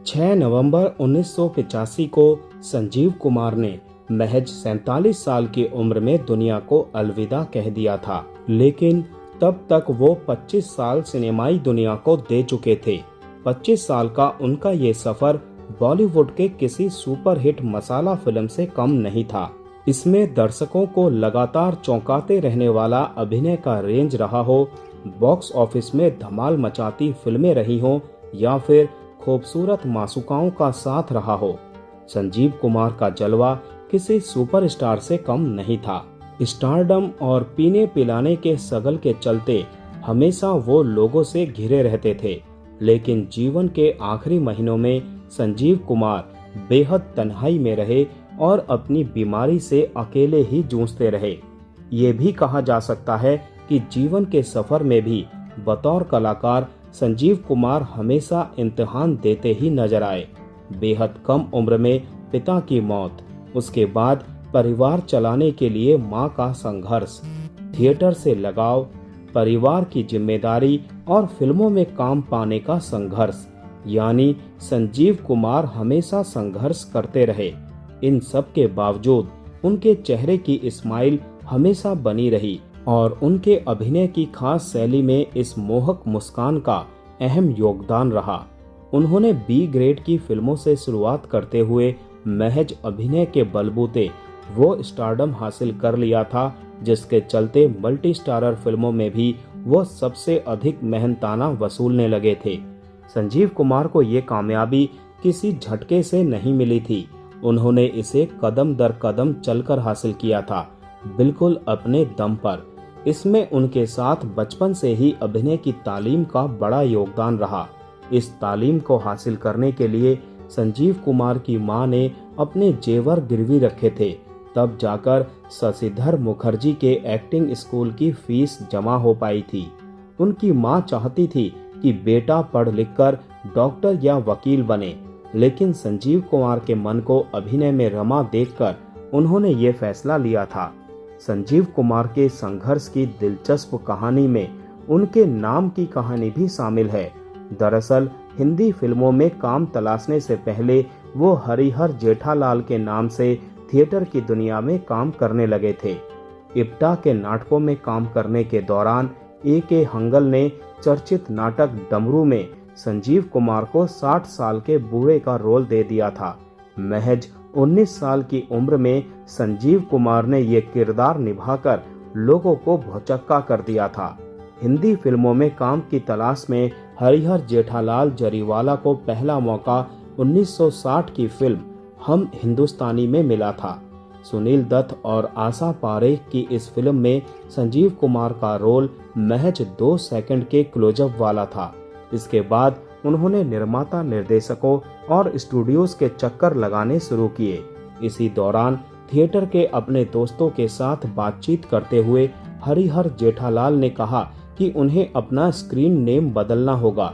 6 नवंबर 1985 को संजीव कुमार ने महज 47 साल की उम्र में दुनिया को अलविदा कह दिया था, लेकिन तब तक वो 25 साल सिनेमाई दुनिया को दे चुके थे। 25 साल का उनका ये सफर बॉलीवुड के किसी सुपरहिट मसाला फिल्म से कम नहीं था। इसमें दर्शकों को लगातार चौंकाते रहने वाला अभिनय का रेंज रहा हो, बॉक्स ऑफिस में धमाल मचाती फिल्में रही हो या फिर खूबसूरत मासूकाओं का साथ रहा हो, संजीव कुमार का जलवा किसी सुपरस्टार से कम नहीं था। स्टारडम और पीने पिलाने के सगल के चलते हमेशा वो लोगों से घिरे रहते थे, लेकिन जीवन के आखिरी महीनों में संजीव कुमार बेहद तन्हाई में रहे और अपनी बीमारी से अकेले ही जूझते रहे। ये भी कहा जा सकता है कि जीवन के सफर में भी बतौर कलाकार संजीव कुमार हमेशा इम्तिहान देते ही नजर आए। बेहद कम उम्र में पिता की मौत, उसके बाद परिवार चलाने के लिए मां का संघर्ष, थिएटर से लगाव, परिवार की जिम्मेदारी और फिल्मों में काम पाने का संघर्ष, यानी संजीव कुमार हमेशा संघर्ष करते रहे। इन सब के बावजूद उनके चेहरे की स्माइल हमेशा बनी रही और उनके अभिनय की खास शैली में इस मोहक मुस्कान का अहम योगदान रहा। उन्होंने बी ग्रेड की फिल्मों से शुरुआत करते हुए महज अभिनय के बलबूते वो स्टारडम हासिल कर लिया था, जिसके चलते मल्टी स्टारर फिल्मों में भी वो सबसे अधिक मेहनताना वसूलने लगे थे। संजीव कुमार को ये कामयाबी किसी झटके से नहीं मिली थी, उन्होंने इसे कदम दर कदम चलकर हासिल किया था, बिल्कुल अपने दम पर। इसमें उनके साथ बचपन से ही अभिनय की तालीम का बड़ा योगदान रहा। इस तालीम को हासिल करने के लिए संजीव कुमार की मां ने अपने जेवर गिरवी रखे थे, तब जाकर शशिधर मुखर्जी के एक्टिंग स्कूल की फीस जमा हो पाई थी। उनकी मां चाहती थी कि बेटा पढ़ लिखकर डॉक्टर या वकील बने, लेकिन संजीव कुमार के मन को अभिनय में रमा देखकर उन्होंने ये फैसला लिया था। संजीव कुमार के संघर्ष की दिलचस्प कहानी में उनके नाम की कहानी भी शामिल है। दरअसल हिंदी फिल्मों में काम तलाशने से पहले वो हरिहर जेठालाल के नाम से थिएटर की दुनिया में काम करने लगे थे। इप्टा के नाटकों में काम करने के दौरान A.K. हंगल ने चर्चित नाटक डमरू में संजीव कुमार को 60 साल के बूढ़े का रोल दे दिया था। महज 19 साल की उम्र में संजीव कुमार ने ये किरदार निभाकर लोगों को भौचक्का कर दिया था। हिंदी फिल्मों में काम की तलाश में हरिहर जेठालाल जरीवाला को पहला मौका 1960 की फिल्म हम हिंदुस्तानी में मिला था। सुनील दत्त और आशा पारेख की इस फिल्म में संजीव कुमार का रोल महज 2 सेकंड के क्लोजअप वाला था। इसके बाद उन्होंने निर्माता, निर्देशकों और स्टूडियोज के चक्कर लगाने शुरू किए। इसी दौरान थिएटर के अपने दोस्तों के साथ बातचीत करते हुए हरिहर जेठालाल ने कहा कि उन्हें अपना स्क्रीन नेम बदलना होगा।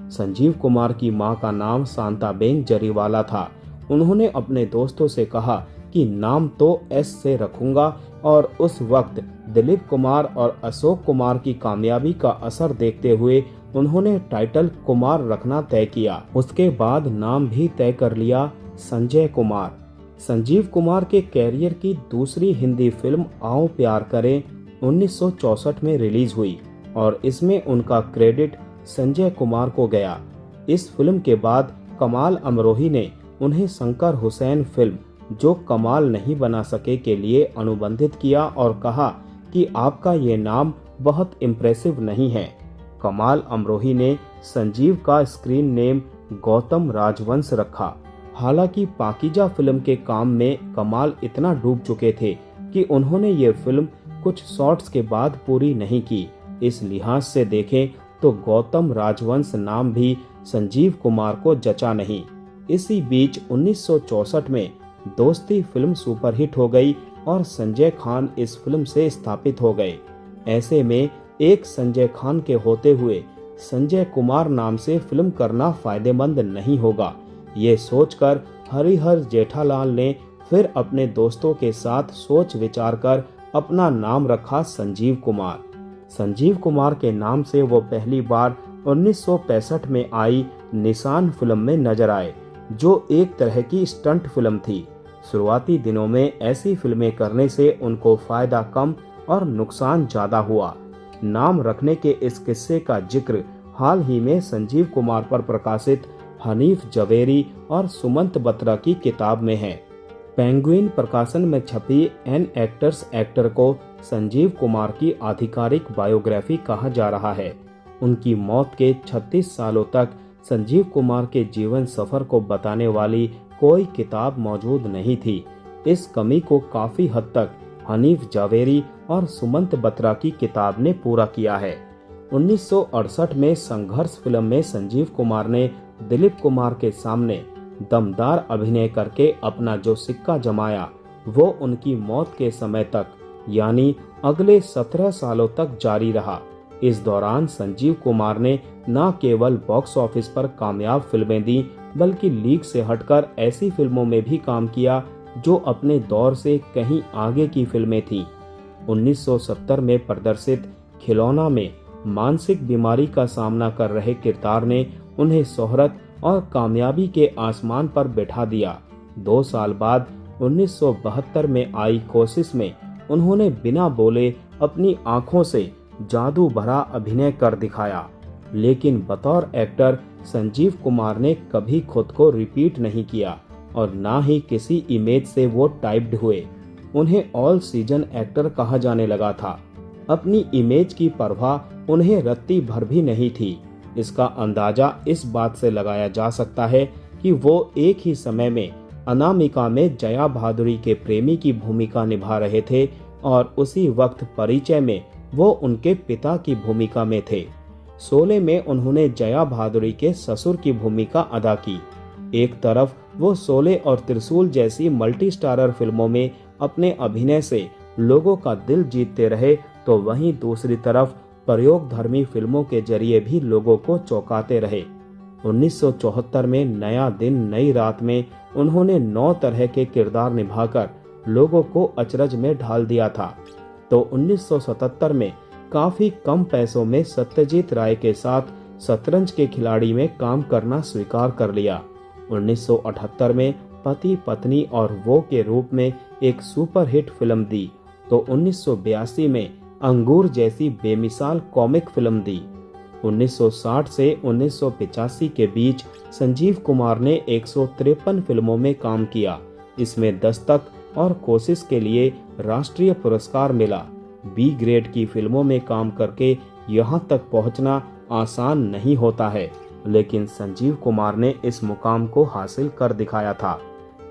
संजीव कुमार की मां का नाम शांताबेन जरीवाला था। उन्होंने अपने दोस्तों से कहा कि नाम तो एस से रखूंगा, और उस वक्त दिलीप कुमार और अशोक कुमार की कामयाबी का असर देखते हुए उन्होंने टाइटल कुमार रखना तय किया। उसके बाद नाम भी तय कर लिया, संजय कुमार। संजीव कुमार के कैरियर की दूसरी हिंदी फिल्म आओ प्यार करें 1964 में रिलीज हुई और इसमें उनका क्रेडिट संजय कुमार को गया। इस फिल्म के बाद कमाल अमरोही ने उन्हें शंकर हुसैन फिल्म जो कमाल नहीं बना सके के लिए अनुबंधित किया और कहा कि आपका ये नाम बहुत इम्प्रेसिव नहीं है। कमाल अमरोही ने संजीव का स्क्रीन नेम गौतम राजवंश रखा। हालांकि पाकीजा फिल्म के काम में कमाल इतना डूब चुके थे कि उन्होंने ये फिल्म कुछ शॉट्स के बाद पूरी नहीं की। इस लिहाज से देखें तो गौतम राजवंश नाम भी संजीव कुमार को जचा नहीं। इसी बीच 1964 में दोस्ती फिल्म सुपरहिट हो गई और संजय खान इस फिल्म से स्थापित हो गए। ऐसे में एक संजय खान के होते हुए संजय कुमार नाम से फिल्म करना फायदेमंद नहीं होगा। ये सोचकर हरिहर जेठालाल ने फिर अपने दोस्तों के साथ सोच विचार कर अपना नाम रखा संजीव कुमार। संजीव कुमार के नाम से वो पहली बार 1965 में आई निशान फिल्म में नजर आए, जो एक तरह की स्टंट फिल्म थी। शुरुआती दिनों में ऐसी फिल्में करने से उनको फायदा कम और नुकसान ज्यादा हुआ। नाम रखने के इस किस्से का जिक्र हाल ही में संजीव कुमार पर प्रकाशित हनीफ जवेरी और सुमंत बत्रा की किताब में है। पेंगुइन प्रकाशन में छपी एन एक्टर्स एक्टर को संजीव कुमार की आधिकारिक बायोग्राफी कहा जा रहा है। उनकी मौत के 36 सालों तक संजीव कुमार के जीवन सफर को बताने वाली कोई किताब मौजूद नहीं थी। इस कमी को काफी हद तक हनीफ जावेरी और सुमंत बत्रा की किताब ने पूरा किया है। 1968 में संघर्ष फिल्म में संजीव कुमार ने दिलीप कुमार के सामने दमदार अभिनय करके अपना जो सिक्का जमाया, वो उनकी मौत के समय तक यानी अगले 17 सालों तक जारी रहा। इस दौरान संजीव कुमार ने न केवल बॉक्स ऑफिस पर कामयाब फिल्में दी, बल्कि लीग से हटकर ऐसी फिल्मों में भी काम किया जो अपने दौर से कहीं आगे की फिल्में थीं। 1970 में प्रदर्शित खिलौना में मानसिक बीमारी का सामना कर रहे किरदार ने उन्हें शोहरत और कामयाबी के आसमान पर बैठा दिया। 2 साल बाद 1972 में आई कोशिश में उन्होंने बिना बोले अपनी आंखों से जादू भरा अभिनय कर दिखाया। लेकिन बतौर एक्टर संजीव कुमार ने कभी खुद को रिपीट नहीं किया और ना ही किसी इमेज से वो टाइप्ड हुए। उन्हें ऑल सीजन एक्टर कहा जाने लगा था। अपनी इमेज की परवाह उन्हें रत्ती भर भी नहीं थी। इसका अंदाजा इस बात से लगाया जा सकता है कि वो एक ही समय में अनामिका में जया भादुरी के प्रेमी की भूमिका निभा रहे थे और उसी वक्त परिचय में वो उनके पिता की भूमिका में थे। शोले में उन्होंने जया भादुरी के ससुर की भूमिका अदा की। एक तरफ वो शोले और त्रिशूल जैसी मल्टी स्टारर फिल्मों में अपने अभिनय से लोगों का दिल जीतते रहे, तो वहीं दूसरी तरफ प्रयोगधर्मी फिल्मों के जरिए भी लोगों को चौंकाते रहे। 1974 में नया दिन नई रात में उन्होंने 9 तरह के किरदार निभाकर लोगों को अचरज में ढाल दिया था। तो 1977 में काफी कम पैसों में सत्यजीत राय के साथ शतरंज के खिलाड़ी में काम करना स्वीकार कर लिया। 1978 में पति पत्नी और वो के रूप में एक सुपरहिट फिल्म दी, तो 1982 में अंगूर जैसी बेमिसाल कॉमिक फिल्म दी। 1960 से 1985 के बीच संजीव कुमार ने 153 फिल्मों में काम किया। इसमें दस्तक और कोशिश के लिए राष्ट्रीय पुरस्कार मिला। बी ग्रेड की फिल्मों में काम करके यहाँ तक पहुँचना आसान नहीं होता है, लेकिन संजीव कुमार ने इस मुकाम को हासिल कर दिखाया था।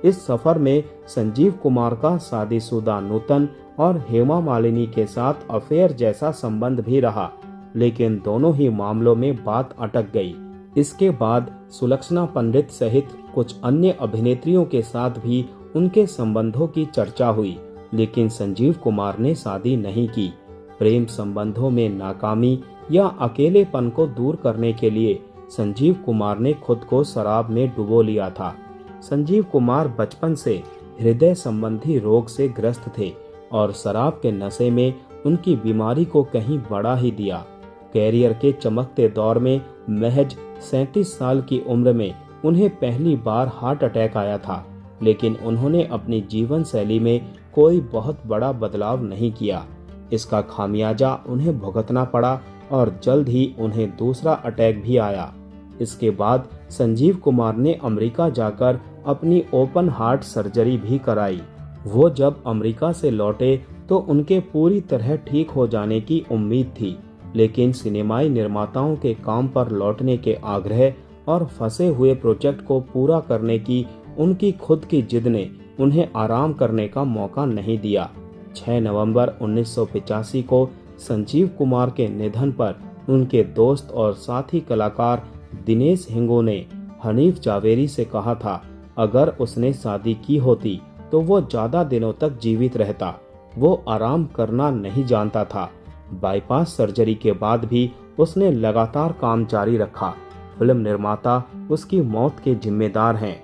इस सफर में संजीव कुमार का शादीशुदा नूतन और हेमा मालिनी के साथ अफेयर जैसा संबंध भी रहा, लेकिन दोनों ही मामलों में बात अटक गई। इसके बाद सुलक्षणा पंडित सहित कुछ अन्य अभिनेत्रियों के साथ भी उनके संबंधों की चर्चा हुई, लेकिन संजीव कुमार ने शादी नहीं की। प्रेम संबंधों में नाकामी या अकेलेपन को दूर करने के लिए संजीव कुमार ने खुद को शराब में डुबो लिया था। संजीव कुमार बचपन से हृदय संबंधी रोग से ग्रस्त थे और शराब के नशे में उनकी बीमारी को कहीं बढ़ा ही दिया। कैरियर के चमकते दौर में महज 37 साल की उम्र में उन्हें पहली बार हार्ट अटैक आया था, लेकिन उन्होंने अपनी जीवन शैली में कोई बहुत बड़ा बदलाव नहीं किया। इसका खामियाजा उन्हें भुगतना पड़ा और जल्द ही उन्हें दूसरा अटैक भी आया। इसके बाद संजीव कुमार ने अमेरिका जाकर अपनी ओपन हार्ट सर्जरी भी कराई। वो जब अमेरिका से लौटे तो उनके पूरी तरह ठीक हो जाने की उम्मीद थी, लेकिन सिनेमाई निर्माताओं के काम पर लौटने के आग्रह और फंसे हुए प्रोजेक्ट को पूरा करने की उनकी खुद की जिद ने उन्हें आराम करने का मौका नहीं दिया। 6 नवंबर 1985 को संजीव कुमार के निधन पर उनके दोस्त और साथी कलाकार दिनेश हिंगो ने हनीफ जावेरी से कहा था, अगर उसने शादी की होती तो वो ज्यादा दिनों तक जीवित रहता। वो आराम करना नहीं जानता था। बाईपास सर्जरी के बाद भी उसने लगातार काम जारी रखा। फिल्म निर्माता उसकी मौत के जिम्मेदार हैं।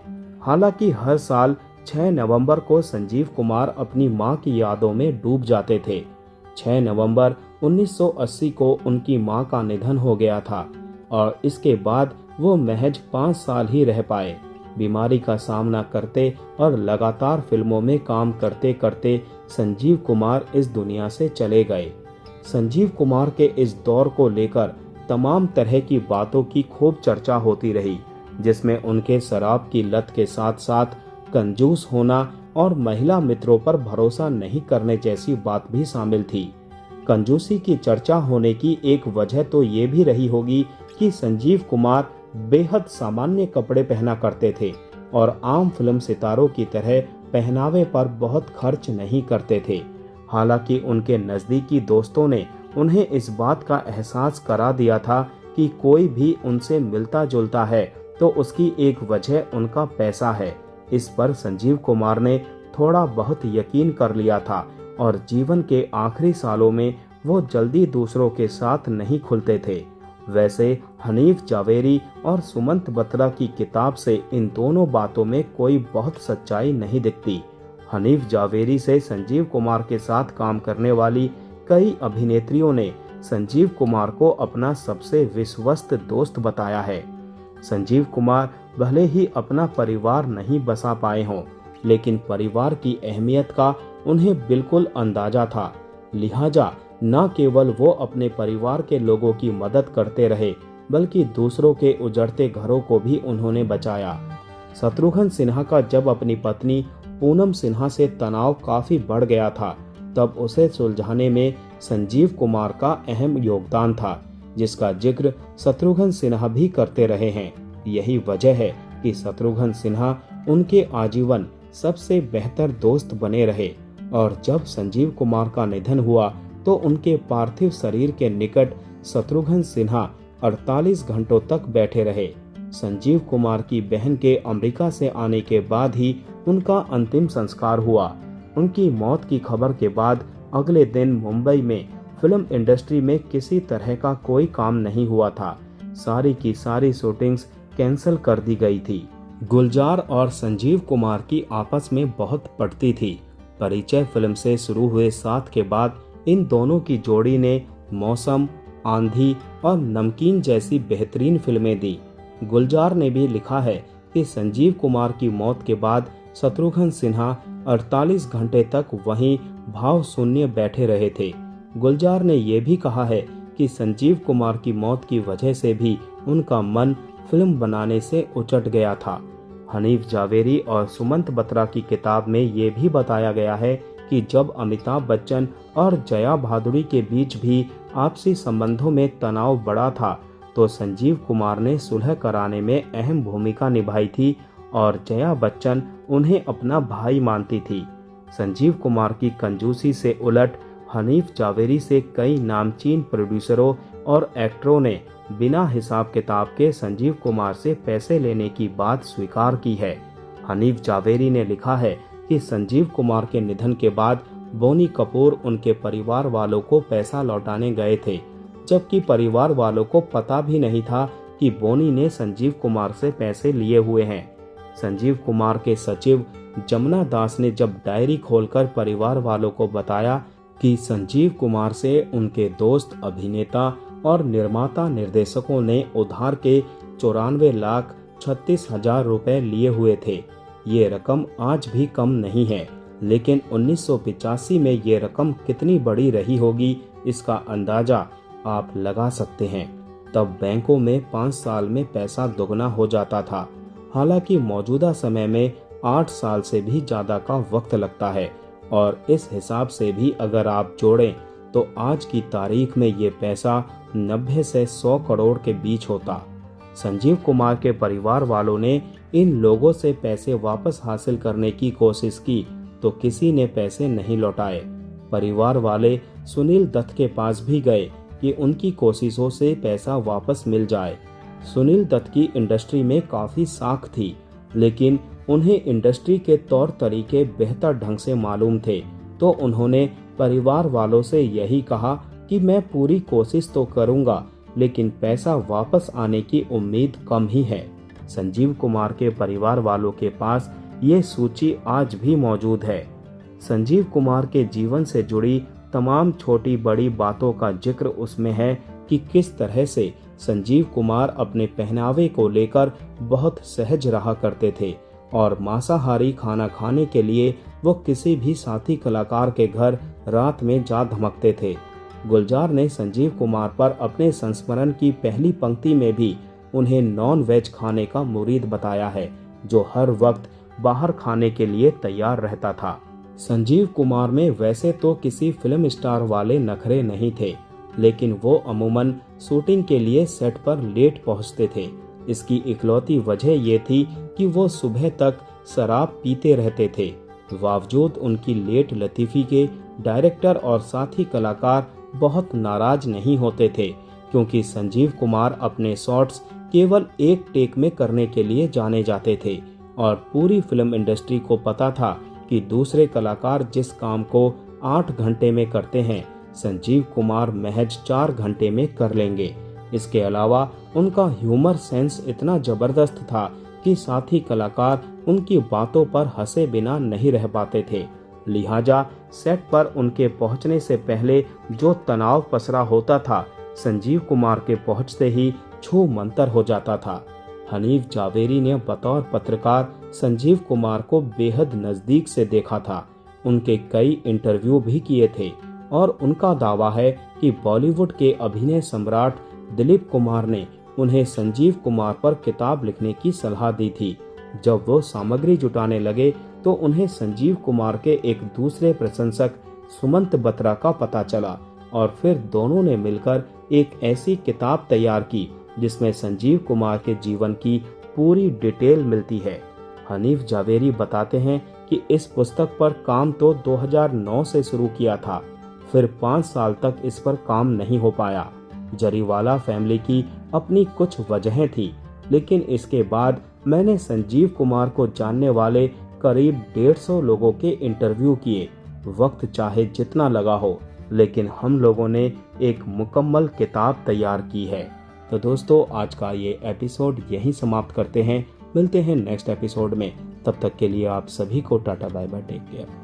हालांकि हर साल 6 नवंबर को संजीव कुमार अपनी मां की यादों में डूब जाते थे। 6 नवंबर 1980 को उनकी मां का निधन हो गया था और इसके बाद वो महज 5 साल ही रह पाए। बीमारी का सामना करते और लगातार फिल्मों में काम करते करते संजीव कुमार इस दुनिया से चले गए। संजीव कुमार के इस दौर को लेकर तमाम तरह की बातों की खूब चर्चा होती रही, जिसमें उनके शराब की लत के साथ साथ कंजूस होना और महिला मित्रों पर भरोसा नहीं करने जैसी बात भी शामिल थी। कंजूसी की चर्चा होने की एक वजह तो ये भी रही होगी कि संजीव कुमार बेहद सामान्य कपड़े पहना करते थे और आम फिल्म सितारों की तरह पहनावे पर बहुत खर्च नहीं करते थे। हालांकि उनके नजदीकी दोस्तों ने उन्हें इस बात का एहसास करा दिया था कि कोई भी उनसे मिलता जुलता है तो उसकी एक वजह उनका पैसा है। इस पर संजीव कुमार ने थोड़ा बहुत यकीन कर लिया था और जीवन के आखिरी सालों में वो जल्दी दूसरों के साथ नहीं खुलते थे। वैसे हनीफ जावेरी और सुमंत बत्रा की किताब से इन दोनों बातों में कोई बहुत सच्चाई नहीं दिखती। हनीफ जावेरी से संजीव कुमार के साथ काम करने वाली कई अभिनेत्रियों ने संजीव कुमार को अपना सबसे विश्वस्त दोस्त बताया है। संजीव कुमार भले ही अपना परिवार नहीं बसा पाए हों, लेकिन परिवार की अहमियत का उन्हें बिल्कुल अंदाजा था। लिहाजा न केवल वो अपने परिवार के लोगों की मदद करते रहे, बल्कि दूसरों के उजड़ते घरों को भी उन्होंने बचाया। शत्रुघ्न सिन्हा का जब अपनी पत्नी पूनम सिन्हा से तनाव काफी बढ़ गया था, तब उसे सुलझाने में संजीव कुमार का अहम योगदान था, जिसका जिक्र शत्रुघ्न सिन्हा भी करते रहे हैं। यही वजह है कि शत्रुघ्न सिन्हा उनके आजीवन सबसे बेहतर दोस्त बने रहे और जब संजीव कुमार का निधन हुआ तो उनके पार्थिव शरीर के निकट शत्रुघ्न सिन्हा 48 घंटों तक बैठे रहे। संजीव कुमार की बहन के अमेरिका से आने के बाद ही उनका अंतिम संस्कार हुआ। उनकी मौत की खबर के बाद अगले दिन मुंबई में फिल्म इंडस्ट्री में किसी तरह का कोई काम नहीं हुआ था। सारी की सारी शूटिंग्स कैंसिल कर दी गई थी। गुलजार और संजीव कुमार की आपस में बहुत पटती थी। परिचय फिल्म से शुरू हुए साथ के बाद इन दोनों की जोड़ी ने मौसम, आंधी और नमकीन जैसी बेहतरीन फिल्में दी। गुलजार ने भी लिखा है कि संजीव कुमार की मौत के बाद शत्रुघ्न सिन्हा 48 घंटे तक वहीं भाव शून्य बैठे रहे थे। गुलजार ने यह भी कहा है कि संजीव कुमार की मौत की वजह से भी उनका मन फिल्म बनाने से उचट गया था। हनीफ जावेरी और सुमंत बत्रा की किताब में ये भी बताया गया है कि जब अमिताभ बच्चन और जया भादुड़ी के बीच भी आपसी संबंधों में तनाव बढ़ा था, तो संजीव कुमार ने सुलह कराने में अहम भूमिका निभाई थी और जया बच्चन उन्हें अपना भाई मानती थी। संजीव कुमार की कंजूसी से उलट हनीफ जावेरी से कई नामचीन प्रोड्यूसरों और एक्टरों ने बिना हिसाब किताब के संजीव कुमार से पैसे लेने की बात स्वीकार की है। हनीफ जावेरी ने लिखा है कि संजीव कुमार के निधन के बाद बोनी कपूर उनके परिवार वालों को पैसा लौटाने गए थे, जबकि परिवार वालों को पता भी नहीं था कि बोनी ने संजीव कुमार से पैसे लिए हुए हैं। संजीव कुमार के सचिव जमुना दास ने जब डायरी खोलकर परिवार वालों को बताया कि संजीव कुमार से उनके दोस्त अभिनेता और निर्माता निर्देशकों ने उधार के 94,36,000 रुपए लिए हुए थे। ये रकम आज भी कम नहीं है, लेकिन 1985 में ये रकम कितनी बड़ी रही होगी, इसका अंदाजा आप लगा सकते हैं। तब बैंकों में 5 साल में पैसा दोगुना हो जाता था। हालांकि मौजूदा समय में 8 साल से भी ज्यादा का वक्त लगता है और इस हिसाब से भी अगर आप जोड़ें तो आज की तारीख में ये पैसा 90 से 100 करोड़ के बीच होता। संजीव कुमार के परिवार वालों ने इन लोगों से पैसे वापस हासिल करने की कोशिश की तो किसी ने पैसे नहीं लौटाए। परिवार वाले सुनील दत्त के पास भी गए कि उनकी कोशिशों से पैसा वापस मिल जाए। सुनील दत्त की इंडस्ट्री में काफी साख थी, लेकिन उन्हें इंडस्ट्री के तौर तरीके बेहतर ढंग से मालूम थे, तो उन्होंने परिवार वालों से यही कहा कि मैं पूरी कोशिश तो करूंगा, लेकिन पैसा वापस आने की उम्मीद कम ही है। संजीव कुमार के परिवार वालों के पास ये सूची आज भी मौजूद है। संजीव कुमार के जीवन से जुड़ी तमाम छोटी बड़ी बातों का जिक्र उसमें है कि किस तरह से संजीव कुमार अपने पहनावे को लेकर बहुत सहज रहा करते थे और मांसाहारी खाना खाने के लिए वो किसी भी साथी कलाकार के घर रात में जा धमकते थे। गुलजार ने संजीव कुमार पर अपने संस्मरण की पहली पंक्ति में भी उन्हें नॉन वेज खाने का मुरीद बताया है, जो हर वक्त बाहर खाने के लिए तैयार रहता था। संजीव कुमार में वैसे तो किसी फिल्म स्टार वाले नखरे नहीं थे, लेकिन वो अमूमन शूटिंग के लिए सेट पर लेट पहुंचते थे। इसकी इकलौती वजह ये थी कि वो सुबह तक शराब पीते रहते थे। बावजूद उनकी लेट लतीफी के डायरेक्टर और साथी कलाकार बहुत नाराज नहीं होते थे, क्योंकि संजीव कुमार अपने शॉट्स केवल एक टेक में करने के लिए जाने जाते थे और पूरी फिल्म इंडस्ट्री को पता था कि दूसरे कलाकार जिस काम को 8 घंटे में करते हैं, संजीव कुमार महज 4 घंटे में कर लेंगे। इसके अलावा उनका ह्यूमर सेंस इतना जबरदस्त था कि साथी कलाकार उनकी बातों पर हंसे बिना नहीं रह पाते थे। लिहाजा सेट पर उनके पहुंचने से पहले जो तनाव पसरा होता था, संजीव कुमार के पहुंचते ही छू मंतर हो जाता था। हनीफ जावेरी ने बतौर पत्रकार संजीव कुमार को बेहद नजदीक से देखा था। उनके कई इंटरव्यू भी किए थे और उनका दावा है कि बॉलीवुड के अभिनय सम्राट दिलीप कुमार ने उन्हें संजीव कुमार पर किताब लिखने की सलाह दी थी। जब वो सामग्री जुटाने लगे तो उन्हें संजीव कुमार के एक दूसरे प्रशंसक सुमंत बत्रा का पता चला और फिर दोनों ने मिलकर एक ऐसी किताब तैयार की जिसमें संजीव कुमार के जीवन की पूरी डिटेल मिलती है। हनीफ जावेरी बताते हैं कि इस पुस्तक पर काम तो 2009 से शुरू किया था, फिर 5 साल तक इस पर काम नहीं हो पाया। जरीवाला फैमिली की अपनी कुछ वजहें थी, लेकिन इसके बाद मैंने संजीव कुमार को जानने वाले करीब 150 लोगों के इंटरव्यू किए। वक्त चाहे जितना लगा हो, लेकिन हम लोगों ने एक मुकम्मल किताब तैयार की है। तो दोस्तों, आज का ये एपिसोड यहीं समाप्त करते हैं। मिलते हैं नेक्स्ट एपिसोड में। तब तक के लिए आप सभी को tata bye bye, take care.